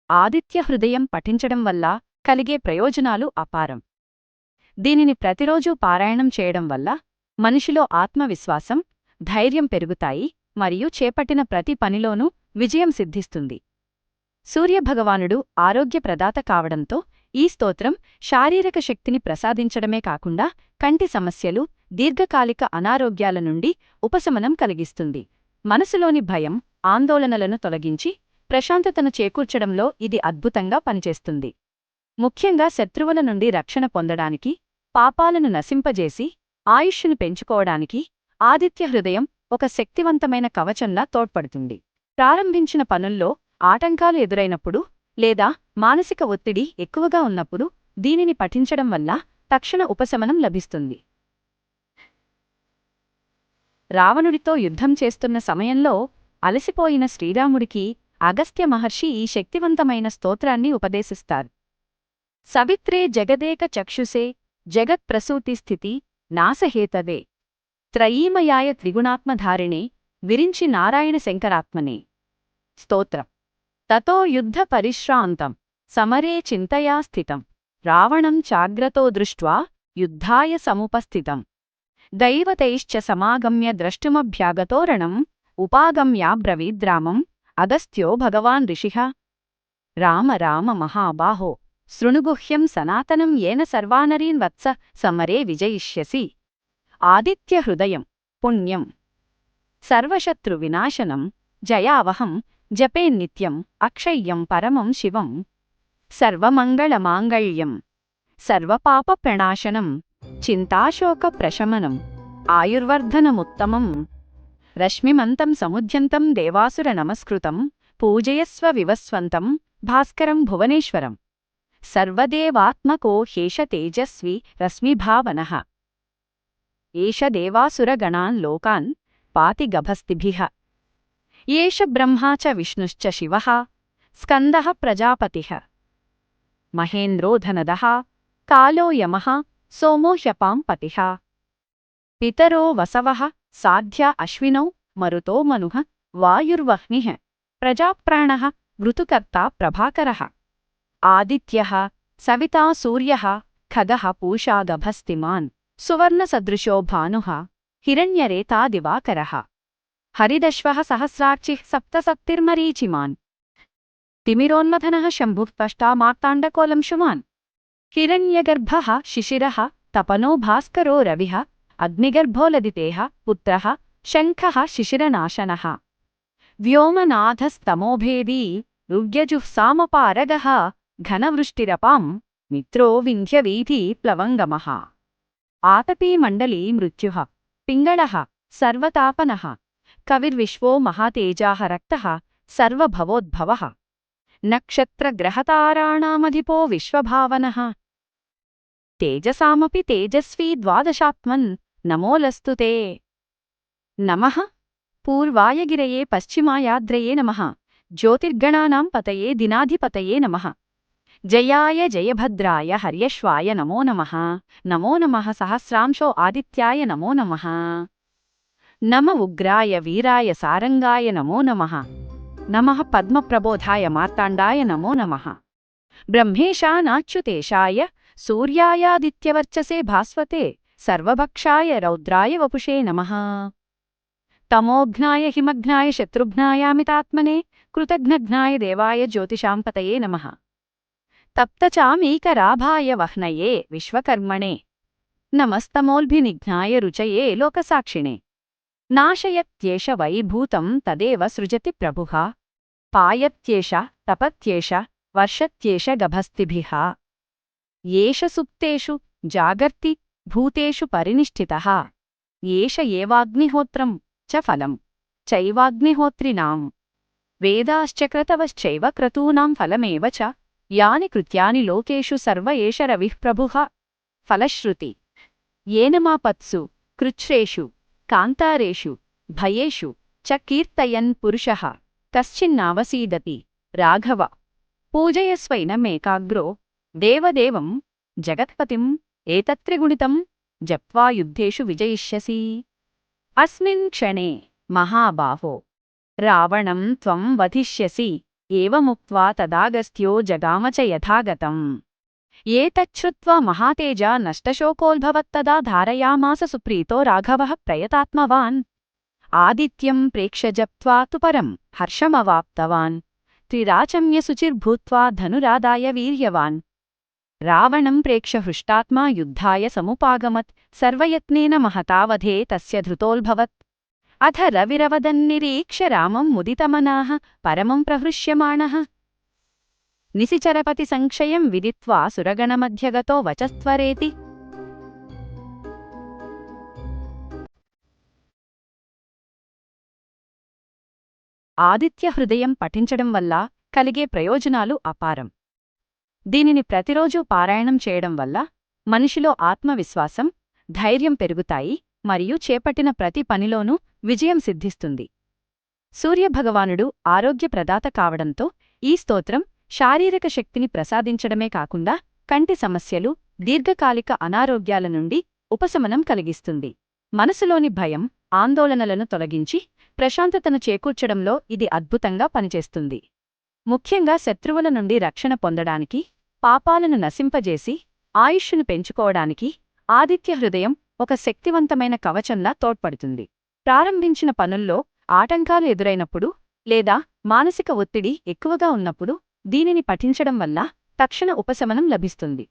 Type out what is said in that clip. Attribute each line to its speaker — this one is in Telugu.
Speaker 1: ఆదిత్య హృదయం పఠించడం వల్ల కలిగే ప్రయోజనాలు అపారం. దీనిని ప్రతిరోజూ పారాయణం చేయడం వల్ల మనిషిలో ఆత్మవిశ్వాసం, ధైర్యం పెరుగుతాయి మరియు చేపట్టిన ప్రతి పనిలోనూ విజయం సిద్ధిస్తుంది. సూర్యభగవానుడు ఆరోగ్యప్రదాత కావడంతో ఈ స్తోత్రం శారీరక శక్తిని ప్రసాదించడమే కాకుండా కంటి సమస్యలు, దీర్ఘకాలిక అనారోగ్యాల నుండి ఉపశమనం కలిగిస్తుంది. మనసులోని భయం, ఆందోళనలను తొలగించి ప్రశాంతతను చేకూర్చడంలో ఇది అద్భుతంగా పనిచేస్తుంది. ముఖ్యంగా శత్రువుల నుండి రక్షణ పొందడానికి, పాపాలను నశింపజేసి ఆయుష్షును పెంచుకోవడానికి ఆదిత్య హృదయం ఒక శక్తివంతమైన కవచంలా తోడ్పడుతుంది. ప్రారంభించిన పనుల్లో ఆటంకాలు ఎదురైనప్పుడు లేదా మానసిక ఒత్తిడి ఎక్కువగా ఉన్నప్పుడు దీనిని పఠించడం వల్ల తక్షణ ఉపశమనం లభిస్తుంది. రావణుడితో యుద్ధం చేస్తున్న సమయంలో అలసిపోయిన శ్రీరాముడికి అగస్త్య మహర్షి ఈ శక్తివంతమైన స్తోత్రాన్ని ఉపదేశిస్తారు. సవిత్రే జగదేక చక్షుసే జగత్ప్రసూతి స్థితి నాశహేతవే త్రయీమయాయ త్రిగుణాత్మధారిణే విరించి నారాయణ శంకరాత్మనే. స్తోత్రం. తతో యుద్ధ పరిశ్రాంతం సమరే చింతయా స్థితం రావణం చాగ్రతో దృష్ట్వా యుద్ధాయ సముపస్థితం దైవతైశ్చ సమాగమ్య ద్రష్టుమభ్యాగతోరణం ఉపాగమ్యాబ్రవీద్రామం అగస్త్యో భగవాన్ ఋషిః. రామ రామ మహాబాహో శృణుగుహ్యం సనాతనం ఏన సర్వానరీన్ వత్స సమరే విజయిష్యసి. ఆదిత్య హృదయం పుణ్యం సర్వశత్రు వినాశనం జయావహం జపేన్నిత్యం అక్షయ్యం పరమం శివం సర్వమంగళమాంగళ్యం సర్వపాప ప్రణాశనం చింతాశోక ప్రశమనం ఆయుర్వర్ధనముత్తమం. రశ్మిమంతం సముద్యంతం దేవాసుర నమస్కృతం పూజయస్వ వివస్వంతం భాస్కరం భువనేశ్వరం. సర్వదేవాత్మకో హేష తేజస్వి రశ్మిభావనః ఏష దేవాసురగణాన్ లోకాన్ పాతి గభస్తిభిః. ఏష బ్రహ్మా చ విష్ణుశ్చ శివః స్కందః ప్రజాపతిః. మహేంద్రో ధనదః కాలో యమః సోమో హ్యపాం పతిః. పితరో వసవః సాధ్యా అశ్వినౌ మరుతో మనుః వాయుర్వహ్నిః ప్రజాప్రాణః ఋతుకర్తా ప్రభాకరః. ఆదిత్యః సవితా సూర్యః ఖగః పూషా గభస్తిమాన్ సువర్ణసదృశో భానుః హిరణ్యరేతా దివాకరః. హరిదశ్వః సహస్రార్చిః సప్తసప్తిర్మరీచిమాన్ తిమిరోన్మథనః శంభుః త్వష్టా మార్తాండకోలంశుమాన్. హిరణ్యగర్భః శిశిరః తపనో భాస్కరో రవిః అగ్నిగర్భోలదితేః పుత్రః శంఖః శిశిరనాశనః. వ్యోమనాథస్తమోభేదీ రుగ్యజుఃసామపారగः ఘనవృష్టిరపాం మిత్రో వింధ్యవీథీ ప్లవంగమః. ఆతపీమండలీ మృత్యుః పింగళః సర్వతాపనః కవిర్విశ్వో మహాతేజాః రక్తః సర్వభవోద్భవః. నక్షత్రగ్రహతారాణామధిపో విశ్వభావనః తేజసామపి తేజస్వీ ద్వాదశాత్మన్ నమోలస్తు తే. నమః పూర్వాయగిరయే పశ్చిమాయాద్రయే నమః జ్యోతిర్గణానాం పతయే దినాధిపతయే నమః. జయాయ జయభద్రాయ హర్యశ్వాయ నమో నమః. నమో నమః సహస్రాంశో ఆదిత్యాయ నమో నమః. నమ ఉగ్రాయ వీరాయ సారంగాయ నమో నమః. నమః పద్మప్రబోధాయ మార్తాండాయ నమో నమః. బ్రహ్మేశానాచ్యుతేశాయ సూర్యాయాదిత్యవర్చసే భాస్వతే సర్వభక్షాయ రౌద్రాయ వపుషే నమః. తమోఘ్నాయ హిమఘ్నాయ శత్రుఘ్నాయామితాత్మనే కృతఘ్నఘ్నాయ దేవాయ జ్యోతిషాంపతయే నమః. తప్తచామీకరాభాయ వహ్నయే విశ్వకర్మణే నమస్తమోల్భినిఘ్నాయ రుచయే లోకసాక్షిణే. నాశయత్యేష వైభూతం తదేవ సృజతి ప్రభుః పాయత్యేష తపత్యేష వర్షత్యేష గభస్తిభిః. ఏష సుప్తేషు జాగర్తి భూతేషు పరినిష్ఠితః ఏష ఏవాగ్నిహోత్రం చ ఫలం చైవాగ్నిహోత్రిణాం. వేదాశ్చ క్రతవశ్చైవ క్రతూనాం ఫలమేవ చ యాని కృత్యాని లోకేషు సర్వ ఏష రవిః ప్రభుః. ఫలశ్రుతి. ఏనమాపత్సు కృచ్ఛ్రేషు కాంతారేషు భయేషు చ కీర్తయన్ పురుషః కశ్చిన్నావసీదతి. రాఘవ పూజయస్వైనమేకాగ్రో దేవదేవం జగత్పతిం ఏతత్రిగుణితం జప్వా యుద్ధేషు విజయిష్యసి. అస్మిన్ క్షణే మహాబాహో రావణం త్వం వధిష్యసి ఏవముక్త్వా తదాగస్త్యో జగామ చ యథాగతం ఏతచ్ఛ్రుత్వా మహాతేజా నష్టశోకోద్భవత్తదా ధారయామాస సుప్రీతో రాఘవః ప్రయతాత్మవాన్ ఆదిత్యం ప్రేక్ష్య జప్త్వా తు పరం హర్షమవాప్తవాన్ త్రిరాచమ్యశుచిర్భూత్వా ధనురాదాయ వీర్యవాన్ రావణం ప్రేక్ష్య హృష్టాత్మా యుద్ధాయ సముపాగమత్ సర్వయత్నేన మహతావధే తస్య ధృతోల్భవత్ అథ రవిరవదన్నిరీక్ష్య రామం ముదితమనాః పరమం ప్రహృష్యమాణః నిశిచరపతి సంక్షయం విదిత్వా సురగణమధ్యగతో వచస్త్వరేతి ఆదిత్య హృదయం పఠించడం వల్ల కలిగే ప్రయోజనాలు అపారం. దీనిని ప్రతిరోజూ పారాయణం చేయడం వల్ల మనిషిలో ఆత్మవిశ్వాసం, ధైర్యం పెరుగుతాయి మరియు చేపట్టిన ప్రతి పనిలోనూ విజయం సిద్ధిస్తుంది. సూర్యభగవానుడు ఆరోగ్యప్రదాత కావడంతో ఈ స్తోత్రం శారీరక శక్తిని ప్రసాదించడమే కాకుండా కంటి సమస్యలు, దీర్ఘకాలిక అనారోగ్యాల నుండి ఉపశమనం కలిగిస్తుంది. మనసులోని భయం, ఆందోళనలను తొలగించి ప్రశాంతతను చేకూర్చడంలో ఇది అద్భుతంగా పనిచేస్తుంది. ముఖ్యంగా శత్రువుల నుండి రక్షణ పొందడానికి, పాపాలను నశింపజేసి ఆయుష్షును పెంచుకోవడానికి ఆదిత్య హృదయం ఒక శక్తివంతమైన కవచంలా తోడ్పడుతుంది. ప్రారంభించిన పనుల్లో ఆటంకాలు ఎదురైనప్పుడు లేదా మానసిక ఒత్తిడి ఎక్కువగా ఉన్నప్పుడు దీనిని పఠించడం వల్ల తక్షణ ఉపశమనం లభిస్తుంది.